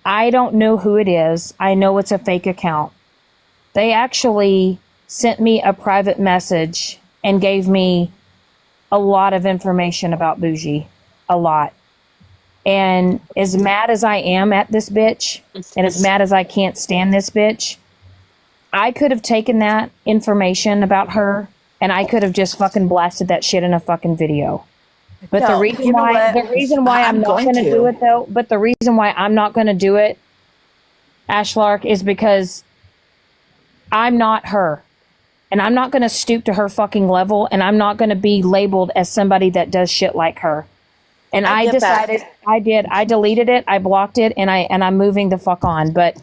I don't know who it is. I know it's a fake account. They actually sent me a private message and gave me a lot of information about Bougie. A lot. And as mad as I am at this bitch, and as mad as I can't stand this bitch, I could have taken that information about her and I could have just fucking blasted that shit in a fucking video. But No, the reason why I'm not going to do it though, but the reason why I'm not going to do it, Ashlark, is because I'm not her. And I'm not going to stoop to her fucking level, and I'm not going to be labeled as somebody that does shit like her. And I decided, I deleted it, I blocked it, and I'm moving the fuck on. But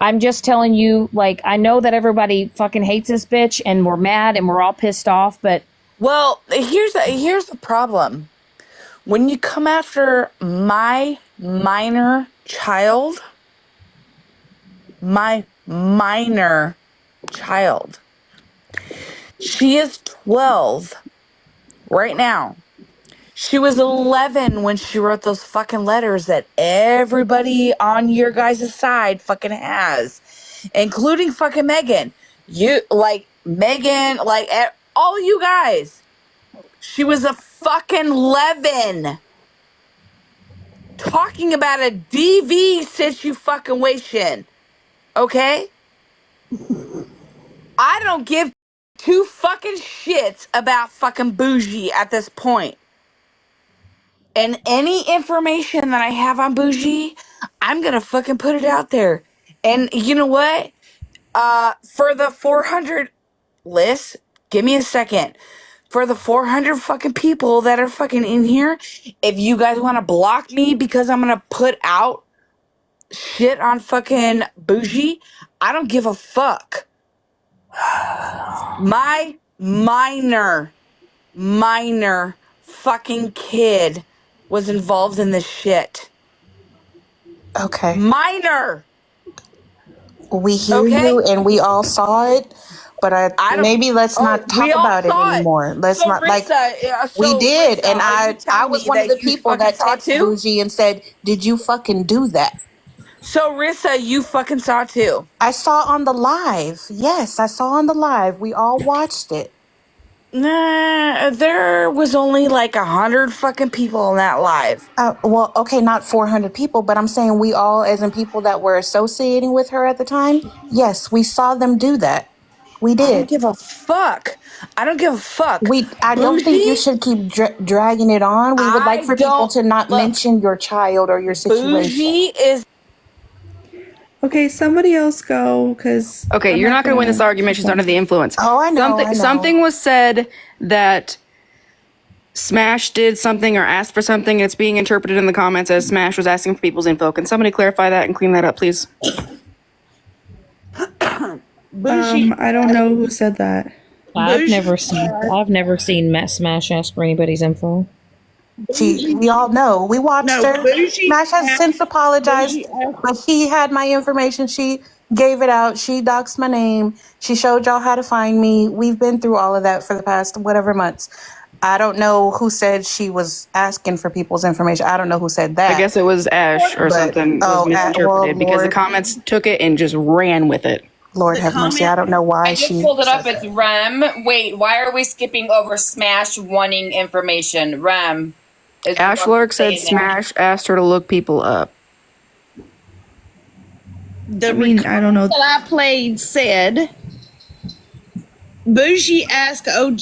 I'm just telling you, like, I know that everybody fucking hates this bitch, and we're mad, and we're all pissed off, but... Well, here's the problem. When you come after my minor child, she is 12 right now. She was 11 when she wrote those fucking letters that everybody on your guys' side fucking has, including fucking Megan. Megan, all you guys. She was a fucking 11 talking about a DV situation. Okay? I don't give two fucking shits about fucking Bougie at this point. And any information that I have on Bougie, I'm gonna fucking put it out there. And you know what? For the 400 list, give me a second. For the 400 fucking people that are fucking in here, if you guys want to block me because I'm gonna put out shit on fucking Bougie, I don't give a fuck. My minor fucking kid was involved in this shit. Okay. Minor. We hear you and we all saw it, but maybe let's not talk about it anymore. Let's not we did, and I was one of the people that texted Bougie and said, "Did you fucking do that?" So Rissa, you fucking saw too. I saw on the live. Yes, I saw on the live. We all watched it. Nah, there was only like 100 fucking people in that live. Well, okay, not 400 people, but I'm saying we all, as in people that were associating with her at the time, yes, we saw them do that. We did. I don't give a fuck. I don't think you should keep dragging it on. We would like for people to not mention your child or your situation. Bougie is... Okay, somebody else go, because... Okay, you're not going to win this argument. She's under the influence. Oh, I know. Something was said that Smash did something or asked for something. It's being interpreted in the comments as Smash was asking for people's info. Can somebody clarify that and clean that up, please? I don't know who said that. I've never seen Smash ask for anybody's info. We all know. We watched her. Smash has since apologized, but she had my information. She gave it out. She doxed my name. She showed y'all how to find me. We've been through all of that for the past whatever months. I don't know who said she was asking for people's information. I don't know who said that. I guess it was Ash or something. Was misinterpreted because the comments took it and just ran with it. Lord have mercy. I don't know why I just pulled it up. It's Rem. Wait, why are we skipping over Smash wanting information? Rem. Ashlark said Smash asked her to look people up. I don't know. That I played said, Bougie asked OG,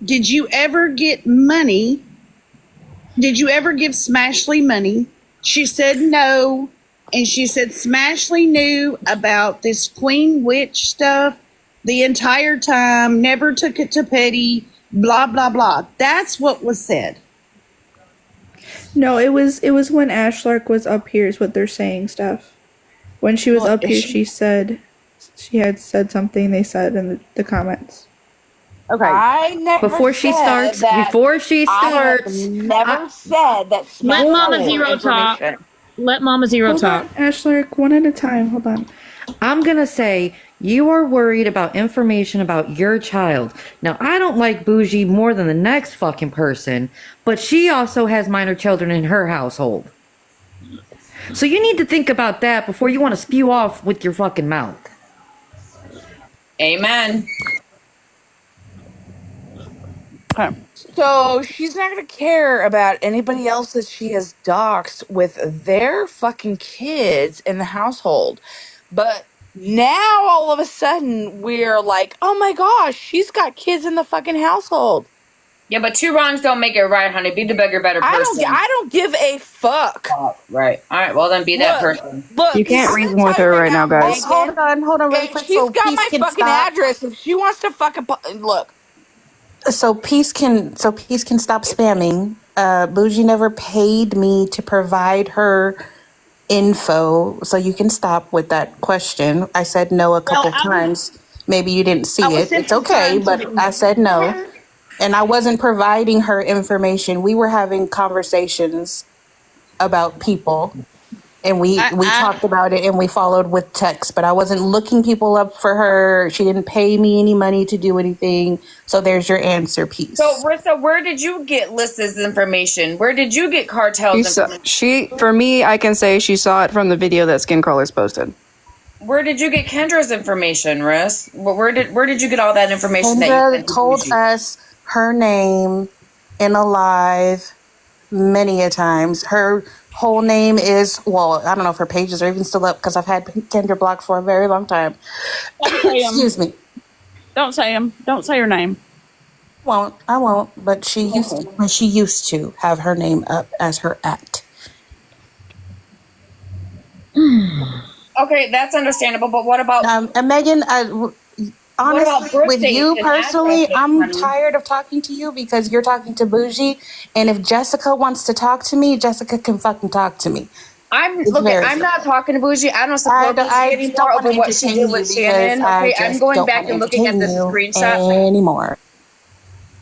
did you ever get money? Did you ever give Smashley money? She said no. And she said Smashley knew about this Queen Witch stuff the entire time, never took it to petty, blah, blah, blah. That's what was said. No, it was when Ashlark was up here is what they're saying stuff. When she was up here, she had said something they said in the comments. Okay. I never before she starts, I have never said that. Let Mama Zero talk. Let Mama Zero talk. Ashlark, one at a time. Hold on. I'm going to say you are worried about information about your child. Now, I don't like Bougie more than the next fucking person, but she also has minor children in her household. So you need to think about that before you want to spew off with your fucking mouth. Amen. Okay. So she's not going to care about anybody else that she has doxxed with their fucking kids in the household. But now all of a sudden we're like, oh my gosh, she's got kids in the fucking household. Yeah, but two wrongs don't make it right, honey. Be the bigger, better person. I don't give a fuck. Oh, right. All right. Well, then be that person. Look, You can't I'm gonna reason with tell you her right now, guys. Megan, Hold on, really and quick. she's So got peace my can fucking stop. address. If she wants to fucking look, So peace can stop spamming. Bougie never paid me to provide her info, so you can stop with that question. I said no a couple times. Maybe you didn't see it. It's okay, but I said no. And I wasn't providing her information. We were having conversations about people, and we talked about it, and we followed with text, but I wasn't looking people up for her. She didn't pay me any money to do anything. So there's your answer, Peace. So, Rissa, where did you get Lissa's information? Where did you get Cartel's information? For me, I can say she saw it from the video that Skin Crawlers posted. Where did you get Kendra's information, Riss? Where did you get all that information that you Kendra sent to told Bougie? us her name in a live many a times. Her whole name is, well, I don't know if her pages are even still up because I've had Kendra blocked for a very long time. Excuse me. Don't say him. Don't say her name. I won't, but she used to have her name up as her @. Okay, that's understandable, but what about And Megan, honestly, with you personally, I'm honey? tired of talking to you because you're talking to Bougie. And if Jessica wants to talk to me, Jessica can fucking talk to me. I'm not talking to Bougie. I don't support Bougie anymore over what she did with Shannon. Okay, I'm going back and looking at the screenshot anymore.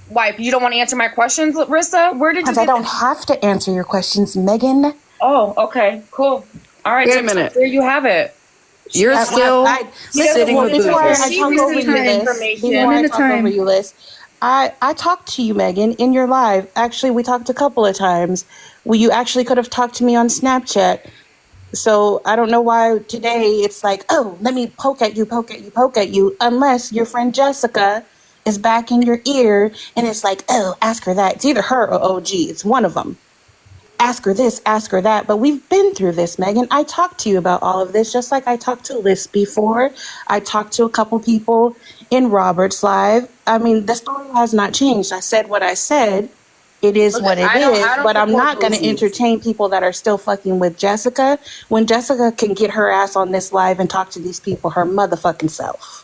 Why? You don't want to answer my questions, Rissa? Where did you? Because I don't have to answer your questions, Megan. Oh, okay, cool. All right, Wait a minute. There you have it. You're still sitting with before I Bougie. talk over you, Liz. I talked to you, Megan, in your live. Actually, we talked a couple of times. Well, you actually could have talked to me on Snapchat. So I don't know why today it's like, oh, let me poke at you, unless your friend Jessica is back in your ear and it's like, oh, ask her that. It's either her or OG. It's one of them. Ask her this, ask her that. But we've been through this, Megan. I talked to you about all of this, just like I talked to Liz before. I talked to a couple people in Robert's live. I mean, the story has not changed. I said what I said. It is what it is, but I'm not going to entertain people that are still fucking with Jessica when Jessica can get her ass on this live and talk to these people her motherfucking self.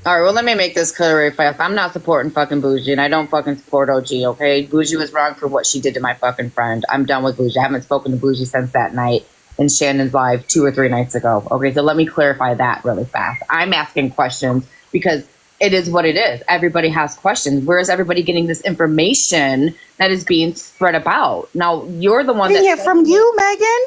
All right, well, let me make this clear very fast. I'm not supporting fucking Bougie, and I don't fucking support OG, okay? Bougie was wrong for what she did to my fucking friend. I'm done with Bougie. I haven't spoken to Bougie since that night in Shannon's live 2 or 3 nights ago. Okay, so let me clarify that really fast. I'm asking questions because it is what it is. Everybody has questions. Where is everybody getting this information that is being spread about? Now, you're the one that's getting it from you, Megan.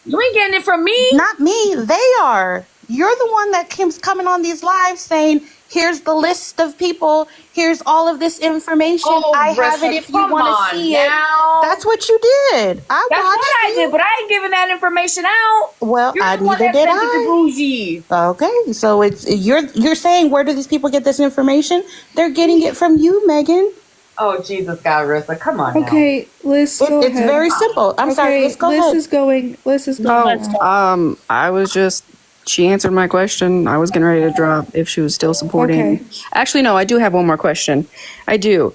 You ain't getting it from me. Not me. They are. You're the one that keeps coming on these lives saying, here's the list of people. Here's all of this information. I have it if you want to see it. That's what you did. That's what I did, but I ain't giving that information out. Well, neither did I. Okay, so it's you're saying, where do these people get this information? They're getting it from you, Megan. Oh, Jesus, God, Rissa, come on. Okay, Liz, go ahead. It's very simple. I'm sorry, Liz, go ahead. Liz is going. I was just. She answered my question. I was getting ready to drop if she was still supporting. Okay. Actually, no, I do have one more question. I do.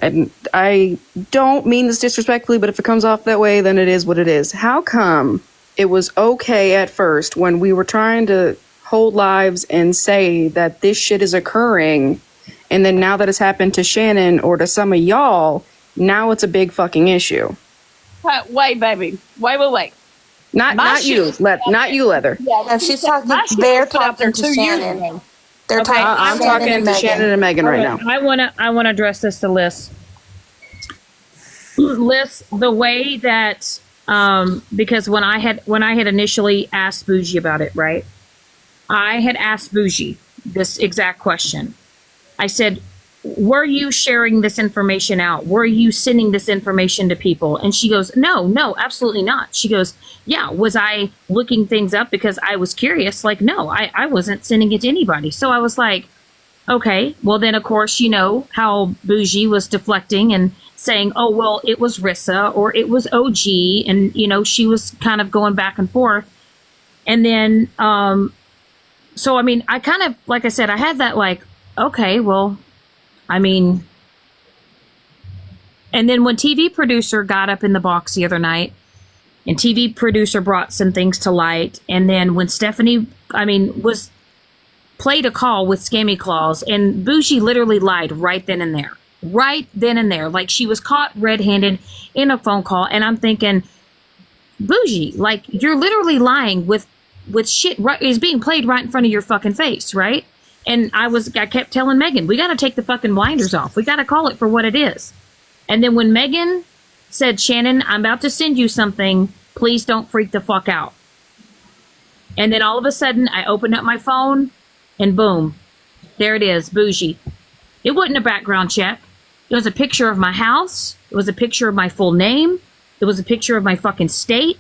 And I don't mean this disrespectfully, but if it comes off that way, then it is what it is. How come it was okay at first when we were trying to hold lives and say that this shit is occurring, and then now that it's happened to Shannon or to some of y'all, now it's a big fucking issue? Wait, baby. Wait. Not you, Leather. Yeah, she's talking. They're talking to Shannon. They're talking. I'm talking to Shannon and Megan right now. I want to address this to Liz. Liz, the way that because when I had initially asked Bougie about it, right? I had asked Bougie this exact question. I said, were you sharing this information out? Were you sending this information to people? And she goes, no, absolutely not. She goes, yeah, was I looking things up because I was curious? Like, no, I wasn't sending it to anybody. So I was like, okay, well then of course, you know how Bougie was deflecting and saying, oh, well, it was Rissa or it was OG. And, you know, she was kind of going back and forth. And then, so, I mean, I kind of, like I said, I had that like, okay, well, I mean, and then when TV producer got up in the box the other night and TV producer brought some things to light. And then when Stephanie, I mean, was played a call with Scammy Claus and Bougie literally lied right then and there. Like she was caught red-handed in a phone call. And I'm thinking, Bougie, like you're literally lying with shit right is being played right in front of your fucking face, right? And I kept telling Megan, we got to take the fucking blinders off. We got to call it for what it is. And then when Megan said, Shannon, I'm about to send you something. Please don't freak the fuck out. And then all of a sudden I opened up my phone and boom, there it is, Bougie. It wasn't a background check. It was a picture of my house. It was a picture of my full name. It was a picture of my fucking state.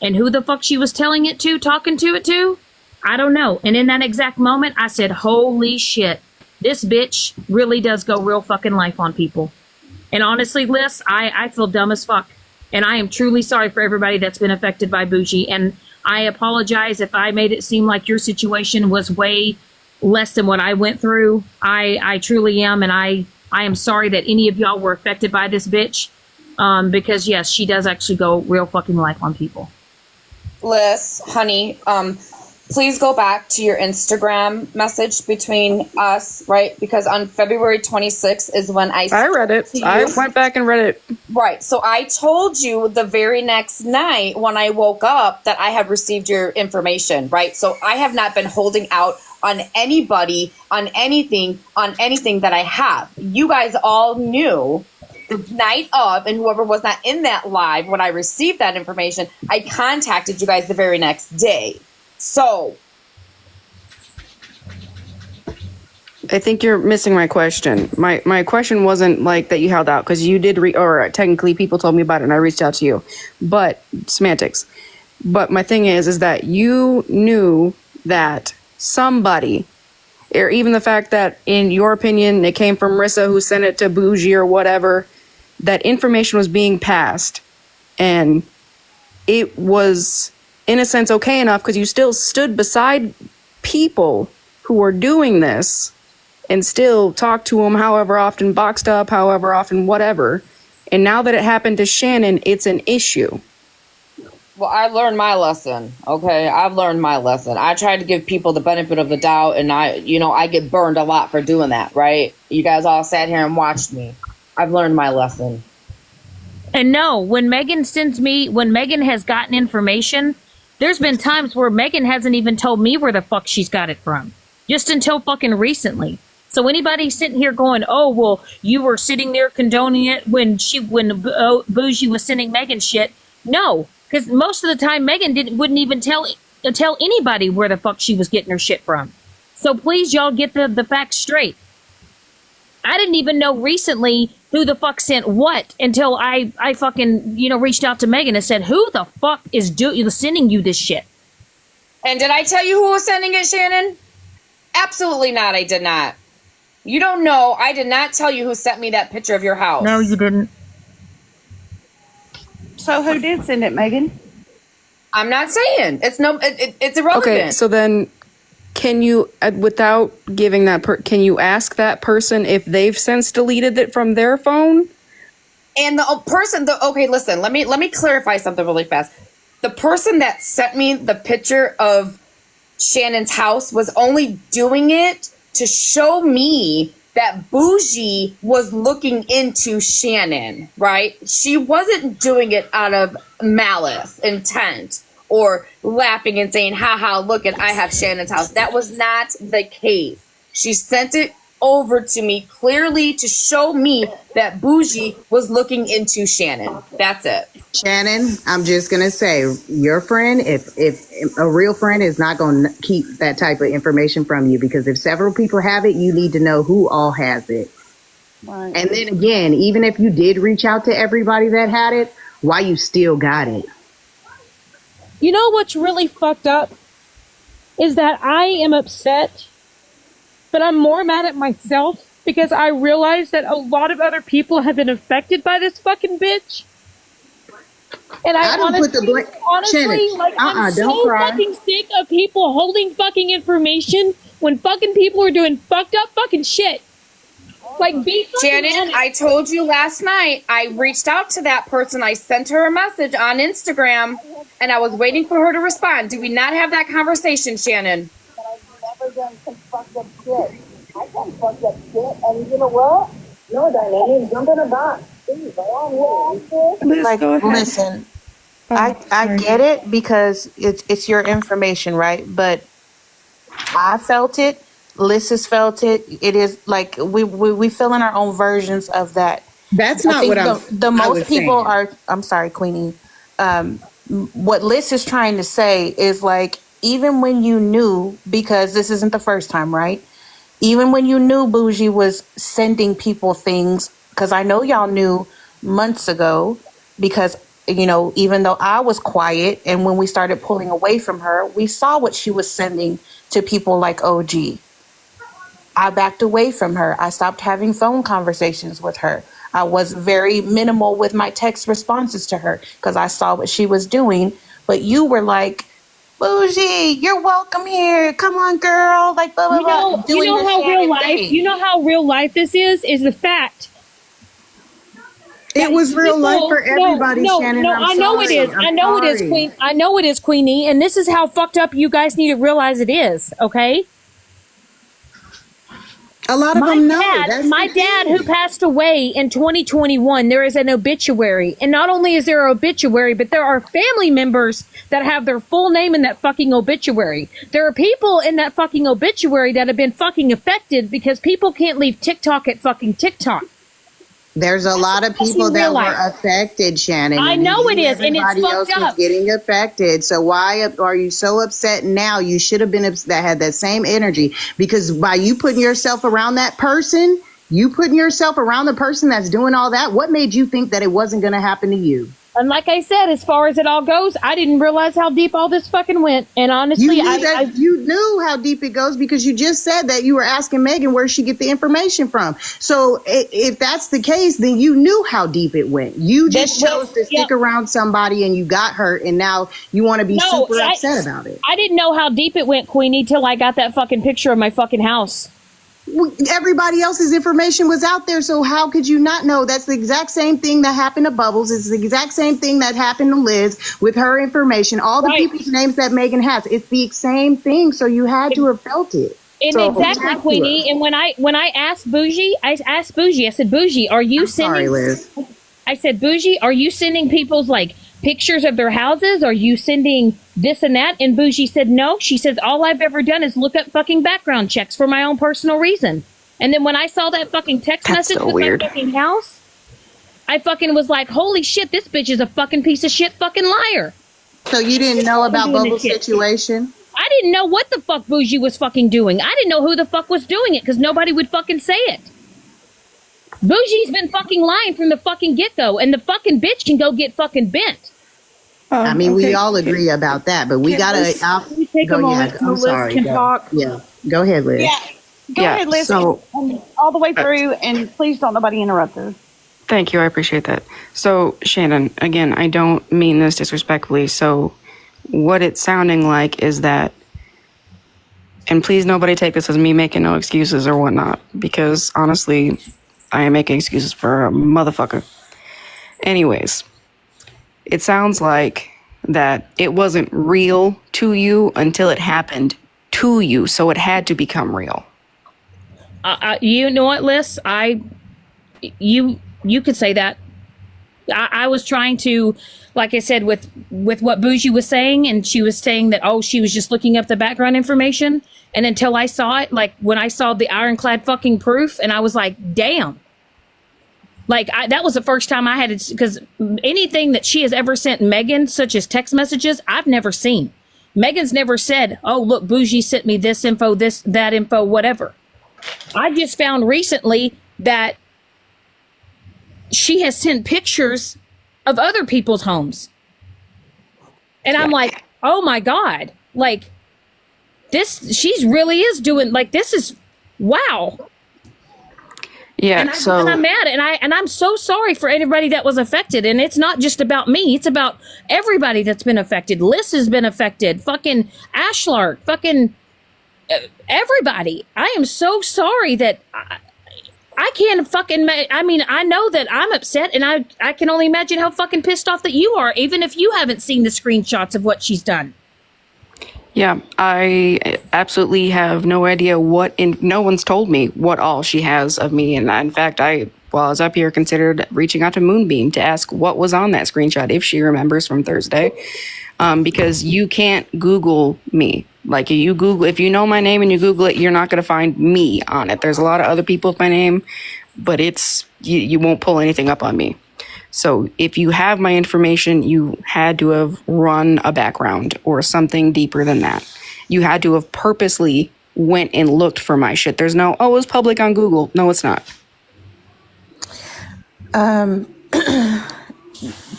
And who the fuck she was telling it to, talking to it to? I don't know. And in that exact moment, I said, holy shit, this bitch really does go real fucking life on people. And honestly, Liz, I feel dumb as fuck. And I am truly sorry for everybody that's been affected by Bougie. And I apologize if I made it seem like your situation was way less than what I went through. I truly am. And I am sorry that any of y'all were affected by this bitch. Because yes, she does actually go real fucking life on people. Liz, honey, please go back to your Instagram message between us, right? Because on February 26th is when I read it. I went back and read it. Right. So I told you the very next night when I woke up that I had received your information, right? So I have not been holding out on anybody, on anything that I have. You guys all knew the night of, and whoever was not in that live when I received that information, I contacted you guys the very next day. So I think you're missing my question. My question wasn't like that you held out because you did or technically people told me about it and I reached out to you, but semantics. But my thing is that you knew that somebody, or even the fact that in your opinion, it came from Rissa who sent it to Bougie or whatever, that information was being passed and it was in a sense okay enough because you still stood beside people who were doing this and still talked to them however often, boxed up, however often, whatever. And now that it happened to Shannon, it's an issue. Well, I learned my lesson. Okay, I've learned my lesson. I tried to give people the benefit of the doubt, and I get burned a lot for doing that, right? You guys all sat here and watched me. I've learned my lesson. And no, when Megan has gotten information, there's been times where Megan hasn't even told me where the fuck she's got it from. Just until fucking recently. So anybody sitting here going, oh, well, you were sitting there condoning it when Bougie was sending Megan shit. No, because most of the time Megan wouldn't even tell anybody where the fuck she was getting her shit from. So please, y'all get the facts straight. I didn't even know recently who the fuck sent what until I fucking, reached out to Megan and said, who the fuck is sending you this shit? And did I tell you who was sending it, Shannon? Absolutely not, I did not. You don't know. I did not tell you who sent me that picture of your house. No, you didn't. So who did send it, Megan? I'm not saying. It's irrelevant. Okay, so then can you, without giving can you ask that person if they've since deleted it from their phone? And the person, okay, listen, let me clarify something really fast. The person that sent me the picture of Shannon's house was only doing it to show me that Bougie was looking into Shannon, right? She wasn't doing it out of malice, intent, or laughing and saying, haha, look at, I have Shannon's house. That was not the case. She sent it over to me clearly to show me that Bougie was looking into Shannon. That's it. Shannon, I'm just going to say, your friend, if a real friend is not going to keep that type of information from you, because if several people have it, you need to know who all has it. Right. And then again, even if you did reach out to everybody that had it, why you still got it? You know what's really fucked up is that I am upset, but I'm more mad at myself because I realize that a lot of other people have been affected by this fucking bitch. And I don't put the blame. honestly, like, I'm don't so cry. fucking sick of people holding fucking information when fucking people are doing fucked up fucking shit. Like, be fucking Janet, honest. I told you last night, I reached out to that person. I sent her a message on Instagram, and I was waiting for her to respond. Did we not have that conversation, Shannon? I've never done some fucked up shit. I done fucked up shit, and you know what? No, Diane, jump in a box. Please, by all means. Liz, Like, go ahead. listen, Oh, I sorry. get it because it's your information, right? But I felt it. Liz has felt it. It is like we feel in our own versions of that. That's I not think what the I most was people saying. are. I'm sorry, Queenie. What Liz is trying to say is like, even when you knew, because this isn't the first time, right? Even when you knew Bougie was sending people things, because I know y'all knew months ago, because, you know, even though I was quiet and when we started pulling away from her, we saw what she was sending to people like OG. I backed away from her. I stopped having phone conversations with her. I was very minimal with my text responses to her because I saw what she was doing. But you were like, Bougie, you're welcome here. Come on, girl. Like, blah, blah, blah. You Doing know the how real Shannon life, thing. you know how real life this is the fact. It was real life for everybody, Shannon. I'm I know it sorry. is. I know it is, Queen. I know it is, Queenie. And this is how fucked up you guys need to realize it is. Okay. A lot of them know. That's My the dad, thing. who passed away in 2021, there is an obituary. And not only is there an obituary, but there are family members that have their full name in that fucking obituary. There are people in that fucking obituary that have been fucking affected because people can't leave TikTok at fucking TikTok. There's a lot of people that were affected, Shannon. I and know you it knew is, and it's everybody else fucked was up. getting affected. So why are you so upset now? You should have been that had that same energy, because by you putting yourself around that person, you putting yourself around the person that's doing all that, what made you think that it wasn't going to happen to you? And like I said, as far as it all goes, I didn't realize how deep all this fucking went. And honestly, you knew how deep it goes because you just said that you were asking Megan where she get the information from. So if that's the case, then you knew how deep it went. You just chose to stick around somebody and you got hurt, and now you want to be super upset about it. I didn't know how deep it went, Queenie, till I got that fucking picture of my fucking house. Everybody else's information was out there, so how could you not know? That's the exact same thing that happened to Bubbles. It's the exact same thing that happened to Liz with her information. All the people's names that Megan has, it's the same thing. So you had to have felt it. And So exactly, Queenie. And when I asked Bougie, I said, Bougie, are you sending? Sorry, Liz. I said, Bougie, are you sending people's like pictures of their houses? Are you sending this and that? And Bougie said no. She says, all I've ever done is look up fucking background checks for my own personal reason. And then when I saw that fucking text message with my fucking house, I fucking was like, holy shit, this bitch is a fucking piece of shit fucking liar. So you didn't know about Bubbles' situation? I didn't know what the fuck Bougie was fucking doing. I didn't know who the fuck was doing it because nobody would fucking say it. Bougie's been fucking lying from the fucking get-go, and the fucking bitch can go get fucking bent. I mean, we all agree about that, but we gotta take a moment so Liz can talk? Yeah, go ahead, Liz. Yeah, go ahead, Liz. So, and all the way through, and please don't nobody interrupt her. thank you. I appreciate that. So, Shannon, again, I don't mean this disrespectfully. So, what it's sounding like is that, and please nobody take this as me making no excuses or whatnot, because honestly, I am making excuses for a motherfucker. Anyways, it sounds like that it wasn't real to you until it happened to you, so it had to become real. You know what, Liz? You could say that. I was trying to, like I said, with what Bougie was saying, and she was saying that, oh, she was just looking up the background information. And until I saw it, like when I saw the ironclad fucking proof, and I was like, damn. Like, that was the first time I had it, because anything that she has ever sent Megan, such as text messages, I've never seen. Megan's never said, oh, look, Bougie sent me this info, that info, whatever. I just found recently that she has sent pictures of other people's homes. And I'm like, oh my God, like she's really is doing, like, this is, wow. Yeah, and I'm mad, and I'm so sorry for anybody that was affected. And it's not just about me; it's about everybody that's been affected. Liz has been affected. Fucking Ashlark. Fucking everybody. I am so sorry that I can't fucking. I mean, I know that I'm upset, and I can only imagine how fucking pissed off that you are, even if you haven't seen the screenshots of what she's done. Yeah, I absolutely have no idea no one's told me what all she has of me. And in fact, while I was up here, considered reaching out to Moonbeam to ask what was on that screenshot, if she remembers from Thursday. Because you can't Google me. Like, if you know my name and you Google it, you're not going to find me on it. There's a lot of other people with my name, but you won't pull anything up on me. So if you have my information, you had to have run a background or something deeper than that. You had to have purposely went and looked for my shit. There's no, it was public on Google. No, it's not.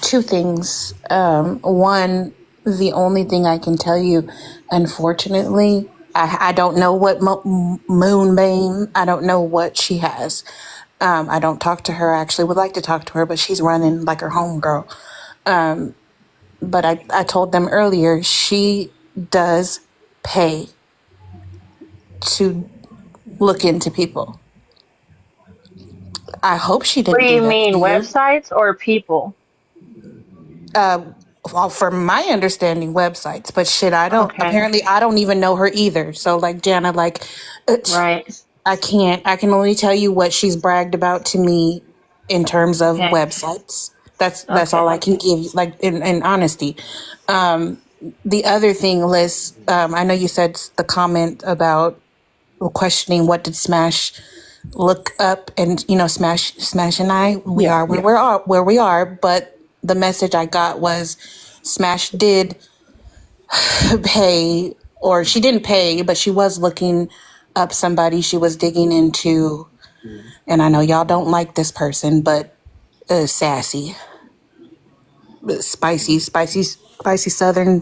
Two things. One, the only thing I can tell you, unfortunately, I don't know what Moonbeam, I don't know what she has. I don't talk to her. I actually would like to talk to her, but she's running like her homegirl. But I told them earlier, she does pay to look into people. I hope she didn't. What do you mean, websites or people? Well, from my understanding, websites. But shit, I don't. Okay. Apparently, I don't even know her either. So, like Jana, like, right. I can't. I can only tell you what she's bragged about to me in terms of websites. That's all I can give you, like, in honesty. The other thing, Liz, I know you said the comment about questioning what did Smash look up, and Smash and I, we are where we are, but the message I got was Smash did pay, or she didn't pay, but she was looking up somebody she was digging into. And I know y'all don't like this person, but Sassy. Spicy Southern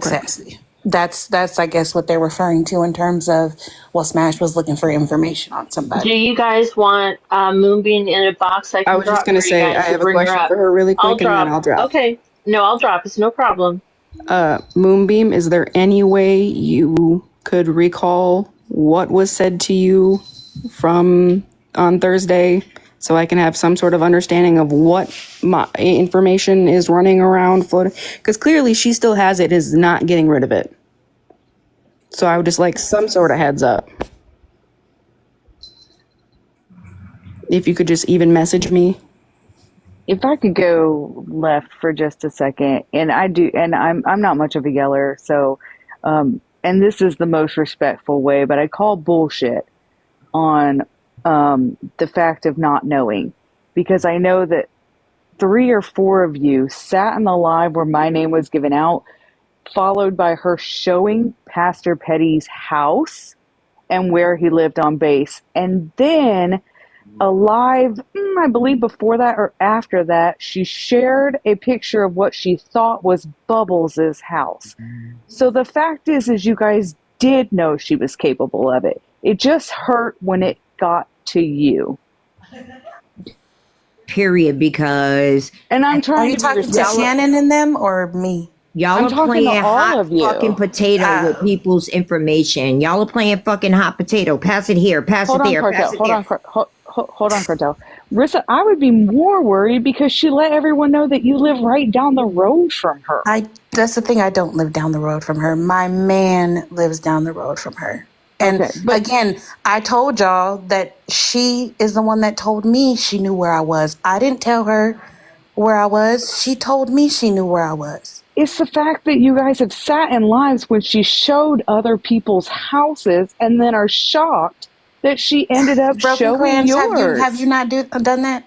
Sassy. That's I guess what they're referring to in terms of, well, Smash was looking for information on somebody. Do you guys want Moonbeam in a box? I was just going to say, I have a question for her really quick, and then I'll drop. Okay. No, I'll drop. It's no problem. Moonbeam, is there any way you could recall what was said to you on Thursday, so I can have some sort of understanding of what my information is running around, floating? Because clearly she still has it, is not getting rid of it. So I would just like some sort of heads up. If you could just even message me. If I could go left for just a second, and I'm not much of a yeller, so, and this is the most respectful way, but I call bullshit on the fact of not knowing, because I know that 3 or 4 of you sat in the live where my name was given out, followed by her showing Pastor Petty's house and where he lived on base. And then a live, I believe before that or after that, she shared a picture of what she thought was Bubbles' house. So the fact is you guys did know she was capable of it. It just hurt when it got to you. Period, because... And I'm trying Are you talking to Shannon and them or me? Y'all are playing hot fucking potato with people's information. Y'all are playing fucking hot potato. Pass it here, pass it there, pass it there. Hold on, Cartel. Rissa, I would be more worried because she let everyone know that you live right down the road from her. That's the thing, I don't live down the road from her. My man lives down the road from her. And again, I told y'all that she is the one that told me she knew where I was. I didn't tell her where I was. She told me she knew where I was. It's the fact that you guys have sat in lives when she showed other people's houses and then are shocked that she ended up showing yours. Have you not done that?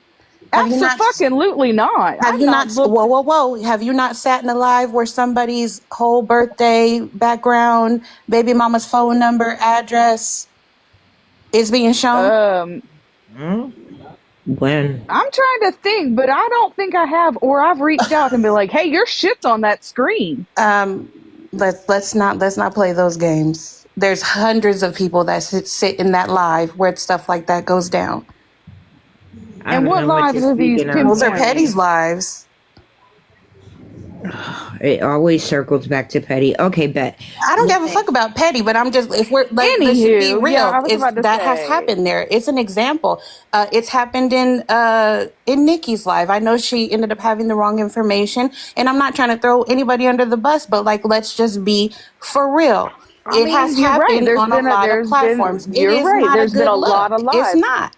Absolutely not. Have you not? Whoa! Have you not sat in a live where somebody's whole birthday, background, baby mama's phone number, address is being shown? When? I'm trying to think, but I don't think I have, or I've reached out and been like, "Hey, your shit's on that screen." Let's not play those games. There's hundreds of people that sit in that live where stuff like that goes down. I And don't what know what lives you're are these speaking of. Those are pinpointing? Petty's lives. It always circles back to Petty. Okay, bet. I don't give a fuck about Petty, but I'm just, if we're like, let's just be Anywho, yeah, real. I was It's about to that has say. happened there. It's an example. It's happened in Nikki's life. I know she ended up having the wrong information, and I'm not trying to throw anybody under the bus, but like, let's just be for real. I It has mean, you're right. happened on a lot of platforms. It You're is right. not a There's been good a lot look. of It's lives. not.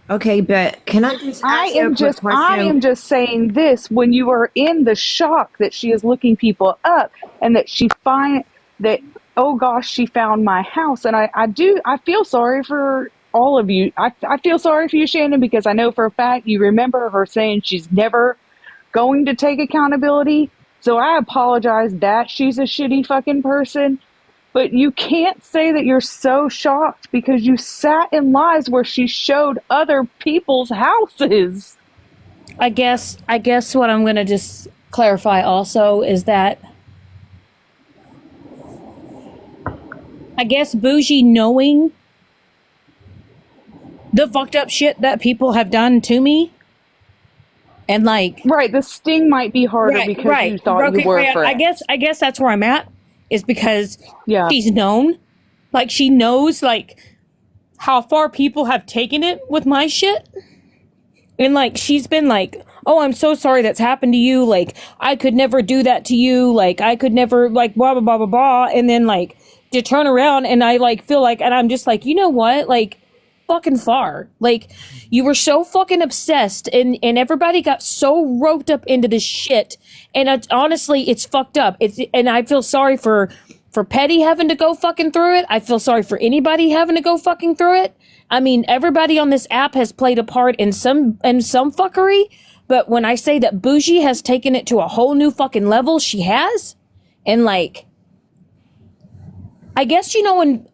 Okay, but can I just ask you a quick I am question? just saying this: when you are in the shock that she is looking people up and that she find that, oh gosh, she found my house, and I feel sorry for all of you. I feel sorry for you, Shannon, because I know for a fact you remember her saying she's never going to take accountability. So I apologize that she's a shitty fucking person. But you can't say that you're so shocked because you sat in lives where she showed other people's houses. I guess what I'm going to just clarify also is that I guess Bougie, knowing the fucked up shit that people have done to me, and like, right, the sting might be harder because you thought you were a friend. I guess that's where I'm at, is because yeah, she's known, like she knows like how far people have taken it with my shit, and like she's been like, oh, I'm so sorry that's happened to you, like I could never do that to you, like I could never, like blah blah blah blah blah, and then like to turn around and I like feel like, and I'm just like, you know what, like fucking far, like you were so fucking obsessed, and everybody got so roped up into this shit, and honestly it's fucked up. It's, and I feel sorry for Petty having to go fucking through it. I feel sorry for anybody having to go fucking through it. I mean, everybody on this app has played a part in some fuckery, but when I say that Bougie has taken it to a whole new fucking level, she has. And like, I guess, you know, when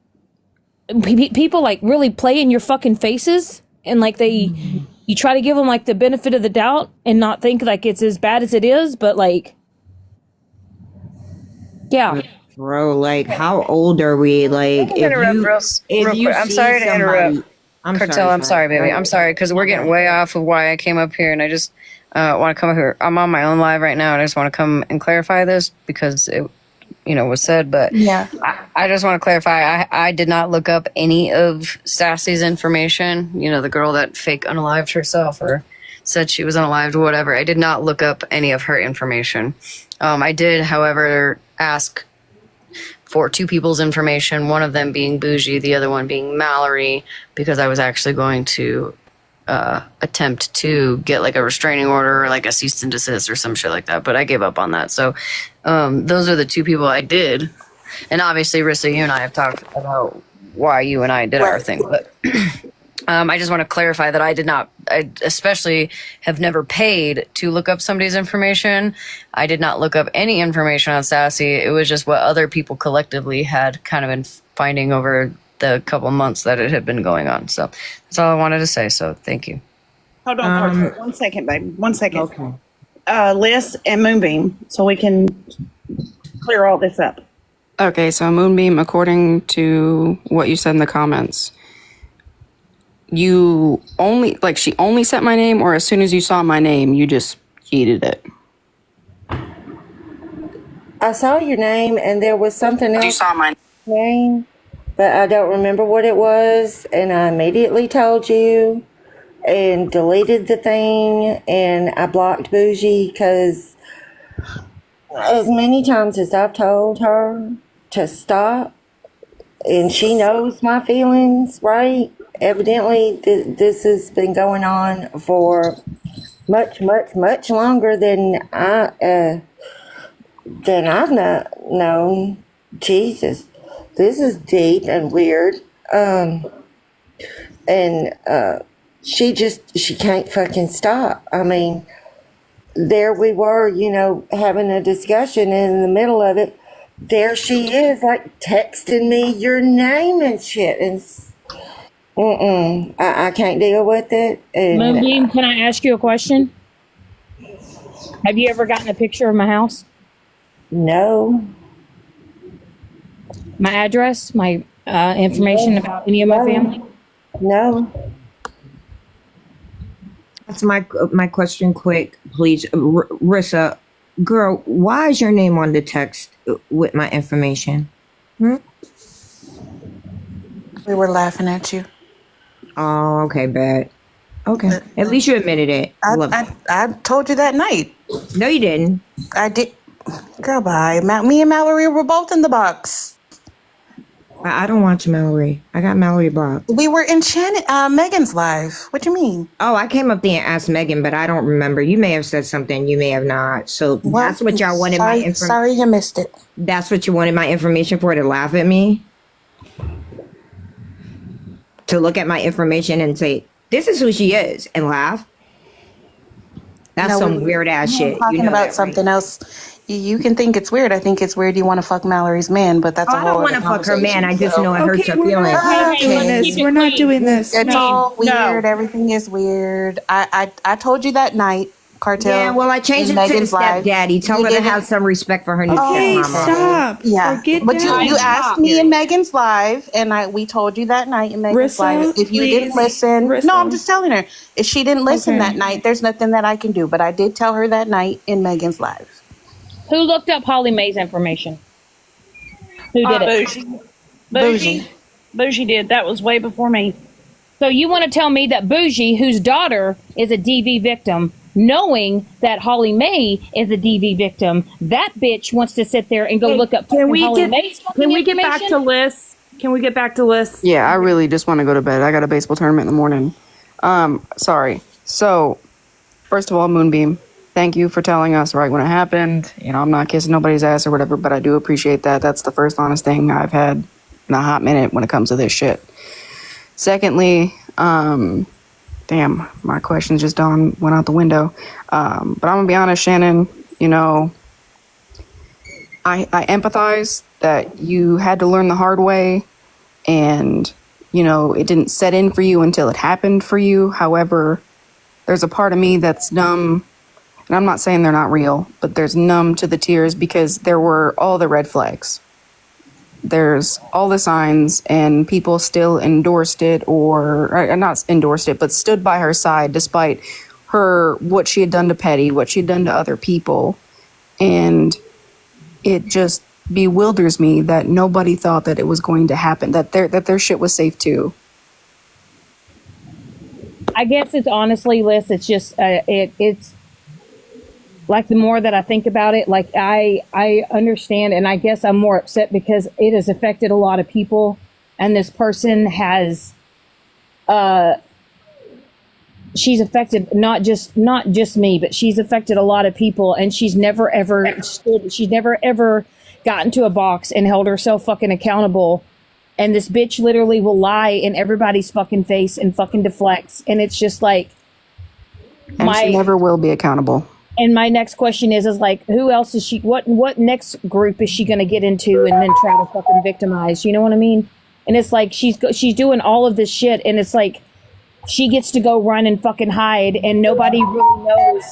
people like really play in your fucking faces, and like you try to give them like the benefit of the doubt and not think like it's as bad as it is, but like, yeah. Bro, like, how old are we? Like, if you I'm see sorry to somebody, interrupt. Cartel, I'm sorry, baby. I'm sorry, because we're getting way off of why I came up here, and I just want to come up here. I'm on my own live right now, and I just want to come and clarify this because it, you know, was said. But Yeah. I just want to clarify. I did not look up any of Sassy's information. You know, the girl that fake unalived herself or said she was unalived or whatever. I did not look up any of her information. I did, however, ask for two people's information, one of them being Bougie, the other one being Mallory, because I was actually going to attempt to get like a restraining order or like a cease and desist or some shit like that, but I gave up on that. So those are the two people I did. And obviously, Rissa, you and I have talked about why you and I did our thing, but I just want to clarify that I especially have never paid to look up somebody's information. I did not look up any information on Sassy. It was just what other people collectively had kind of been finding over the couple months that it had been going on. So that's all I wanted to say. So thank you. Hold on, Carter. 1 second, baby. 1 second. Okay. Liz and Moonbeam, so we can clear all this up. Okay, so Moonbeam, according to what you said in the comments, you only, like, she only sent my name, or as soon as you saw my name, you just yeeted it? I saw your name and there was something else. You saw my name, but I don't remember what it was, and I immediately told you and deleted the thing, and I blocked Bougie because as many times as I've told her to stop, and she knows my feelings, right? Evidently, this has been going on for much, much, much longer than I've not known. Jesus, this is deep and weird. She can't fucking stop. I mean, there we were, you know, having a discussion, and in the middle of it, there she is, like texting me your name and shit, and I can't deal with it. And Moonbeam, can I ask you a question? Have you ever gotten a picture of my house? no, My address? My information about any of my family? no. That's my question. Quick, please, Rissa, girl. Why is your name on the text with my information? We were laughing at you. Oh, okay, bad. Okay, at least you admitted it. I told you that night. No, you didn't. I did. Girl, bye. Me and Mallory were both in the box. I don't watch Mallory. I got Mallory blocked. We were in Megan's live. What do you mean? Oh, I came up there and asked Megan, but I don't remember. You may have said something. You may have not. So that's what y'all wanted my information. Sorry you missed it. That's what you wanted my information for, to laugh at me? To look at my information and say, this is who she is, and laugh? That's some weird ass shit. I'm talking about something else. You can think it's weird. I think it's weird you want to fuck Mallory's man, but that's a whole I don't want to fuck her man. I just know it hurts her feelings. We're not doing this. It's all weird. Everything is weird. I told you that night, Cartel. Yeah, well, I changed it to the stepdaddy. Tell her to have some respect for her new Okay, stepmama. stop. Yeah, Forget but that. you asked me in Megan's live, and we told you that night in Megan's Rissa, live. If you didn't listen, no, I'm just telling her. If she didn't listen that night, there's nothing that I can do. But I did tell her that night in Megan's live. Who looked up Holly Mae's information? Who did it? Bougie did. That was way before me. So you want to tell me that Bougie, whose daughter is a DV victim, knowing that Holly Mae is a DV victim, that bitch wants to sit there and go look up Holly Mae's Can we get back to lists? Can we get back to lists? Yeah, I really just want to go to bed. I got a baseball tournament in the morning. Sorry. So, first of all, Moonbeam, thank you for telling us right when it happened. You know, I'm not kissing nobody's ass or whatever, but I do appreciate that. That's the first honest thing I've had in a hot minute when it comes to this shit. Secondly, damn, my questions just went out the window. But I'm gonna be honest, Shannon, you know, I empathize that you had to learn the hard way, and, you know, it didn't set in for you until it happened for you. However, there's a part of me that's numb, and I'm not saying they're not real, but there's numb to the tears because there were all the red flags. There's all the signs, and people still endorsed it, or not endorsed it, but stood by her side despite what she had done to Petty, what she had done to other people. And it just bewilders me that nobody thought that it was going to happen, that their shit was safe too. I guess it's honestly, Liz, it's just, it's like the more that I think about it, like I understand, and I guess I'm more upset because it has affected a lot of people, and this person has, she's affected not just me, but she's affected a lot of people, and she's never ever got into a box and held herself fucking accountable. And this bitch literally will lie in everybody's fucking face and fucking deflects, and it's just like, and she never will be accountable. And my next question is like, who else is she? What next group is she going to get into and then try to fucking victimize? You know what I mean? And it's like she's doing all of this shit, and it's like she gets to go run and fucking hide, and nobody really knows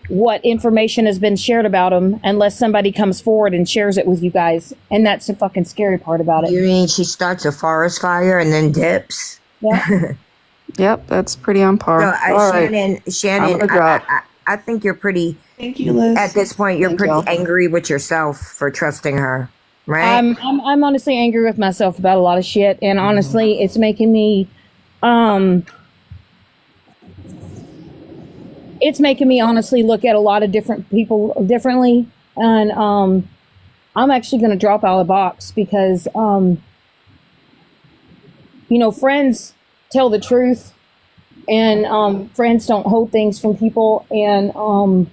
what information has been shared about him unless somebody comes forward and shares it with you guys. And that's the fucking scary part about it. You mean she starts a forest fire and then dips? Yeah. Yep, that's pretty on par. So, Shannon, I think you're pretty. Thank you, Liz. At this point, you're pretty angry with yourself for trusting her, right? I'm honestly angry with myself about a lot of shit, and honestly, it's making me, honestly look at a lot of different people differently, and I'm actually going to drop out of the box because, you know, friends tell the truth. And friends don't hold things from people, and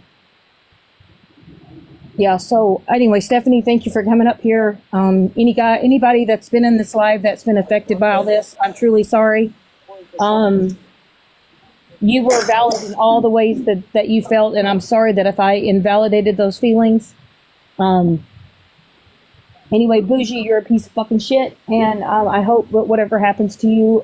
yeah. So anyway, Stephanie, thank you for coming up here. Anybody that's been in this live that's been affected by all this, I'm truly sorry. You were valid in all the ways that you felt, and I'm sorry that if I invalidated those feelings. Anyway, Bougie, you're a piece of fucking shit, and I hope that whatever happens to you,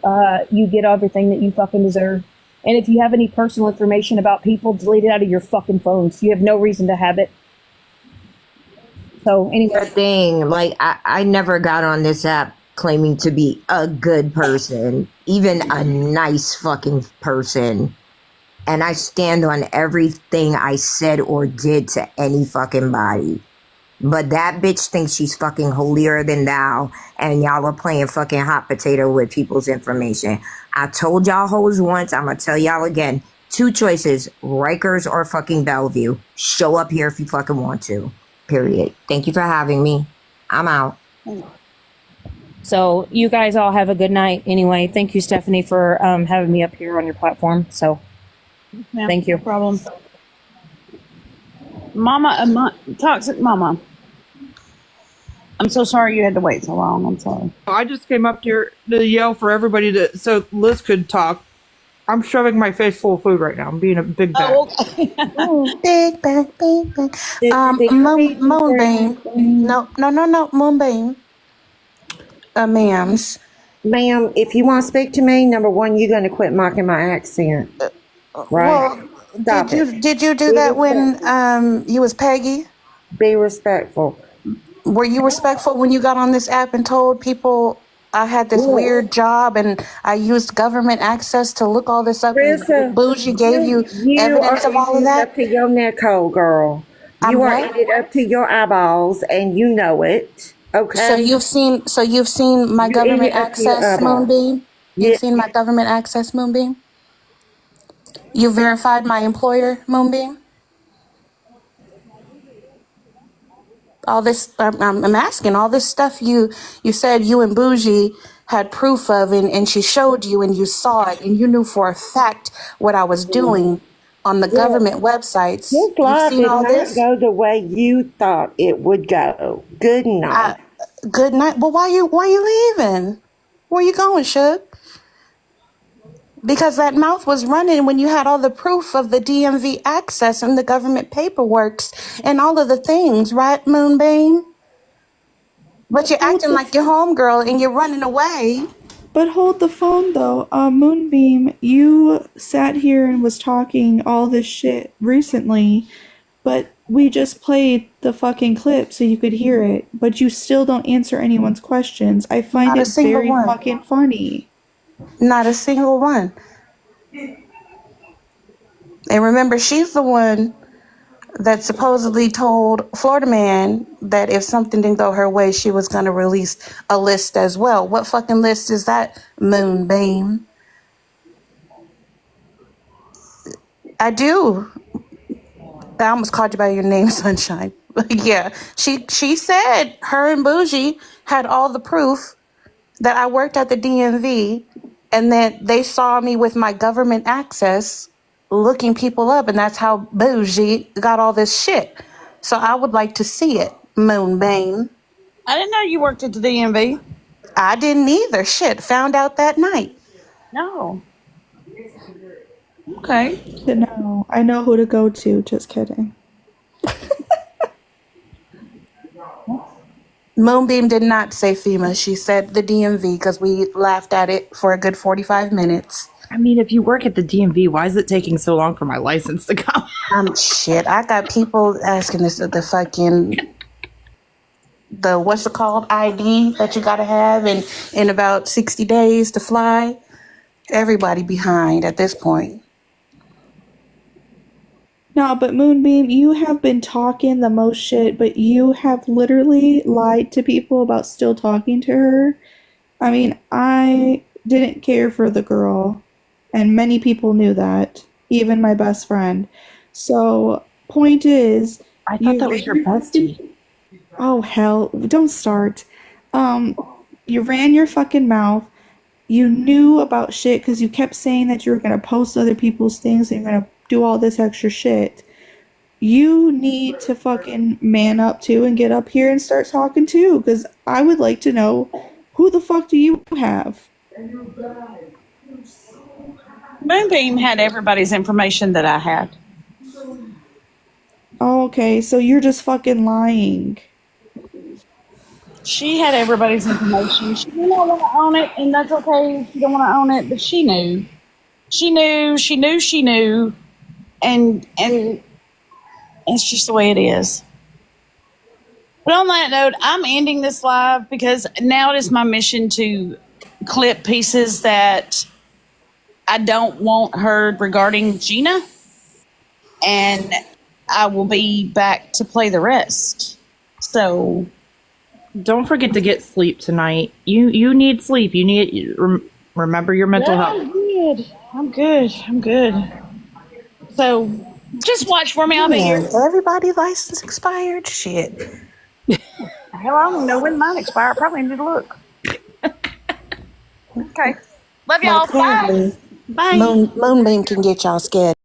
you get everything that you fucking deserve. And if you have any personal information about people, delete it out of your fucking phones. You have no reason to have it. So anyway, The thing, like I never got on this app claiming to be a good person, even a nice fucking person. And I stand on everything I said or did to any fucking body. But that bitch thinks she's fucking holier than thou, and y'all are playing fucking hot potato with people's information. I told y'all hoes once, I'm gonna tell y'all again. 2 choices, Rikers or fucking Bellevue. Show up here if you fucking want to. Period. Thank you for having me. I'm out. so you guys all have a good night. Anyway, thank you, Stephanie, for having me up here on your platform. So thank you. No problem. Mama, toxic mama. I'm so sorry you had to wait so long. I'm sorry. I just came up here to yell for everybody so Liz could talk. I'm shoving my face full of food right now. I'm being a big bag. Big bag, big bag. Moonbeam. No, Moonbeam. Ma'ams. Ma'am, if you want to speak to me, number one, you're going to quit mocking my accent. Right? Well, did you do that when you was Peggy? Be respectful. Were you respectful when you got on this app and told people I had this weird job and I used government access to look all this up? And Bougie gave you evidence of all of that? Up to your neck hole, girl. You are in it up to your eyeballs, and you know it. Okay. So you've seen my government access, Moonbeam. You've seen my government access, Moonbeam. You verified my employer, Moonbeam. All this, I'm asking, all this stuff you said you and Bougie had proof of, and she showed you, and you saw it, and you knew for a fact what I was doing on the government websites. This life You've seen all did not this? go the way you thought it would go. Good night. Good night. Well, why you leaving? Where you going, Suge? Because that mouth was running when you had all the proof of the DMV access and the government paperworks and all of the things, right, Moonbeam? But you're acting like your homegirl and you're running away. But hold the phone though. Moonbeam, you sat here and was talking all this shit recently, but we just played the fucking clip so you could hear it, but you still don't answer anyone's questions. I find Not a it single very one. fucking funny. Not a single one. And remember, she's the one that supposedly told Florida Man that if something didn't go her way, she was going to release a list as well. What fucking list is that, Moonbeam? I do. I almost called you by your name, Sunshine. Yeah, she said her and Bougie had all the proof that I worked at the DMV and that they saw me with my government access looking people up, and that's how Bougie got all this shit. So I would like to see it, Moonbeam. I didn't know you worked at the DMV. I didn't either. Shit, found out that night. No. Okay. No, I know who to go to. Just kidding. Moonbeam did not say FEMA. She said the DMV because we laughed at it for a good 45 minutes. I mean, if you work at the DMV, why is it taking so long for my license to come? Shit, I got people asking us the fucking, what's it called, ID that you gotta have in about 60 days to fly. Everybody behind at this point. No, but Moonbeam, you have been talking the most shit, but you have literally lied to people about still talking to her. I mean, I didn't care for the girl, and many people knew that, even my best friend. So, point is, I thought that was your bestie. Oh, hell, don't start. You ran your fucking mouth. You knew about shit because you kept saying that you were going to post other people's things and you're going to do all this extra shit. You need to fucking man up too and get up here and start talking too, because I would like to know, who the fuck do you have? Moonbeam had everybody's information that I had. Oh, okay, so you're just fucking lying. She had everybody's information. She did not want to own it, and that's okay if you don't want to own it, but she knew. She knew, and it's just the way it is. But on that note, I'm ending this live because now it is my mission to clip pieces that I don't want heard regarding Gina, and I will be back to play the rest. So don't forget to get sleep tonight. You need sleep. You need remember your mental health. I'm good. So just watch for me. I'll be here. Everybody license expired. Shit. Hell, I don't know when mine expire. I probably need to look. Okay. Love y'all. Bye. Moonbeam can get y'all scared.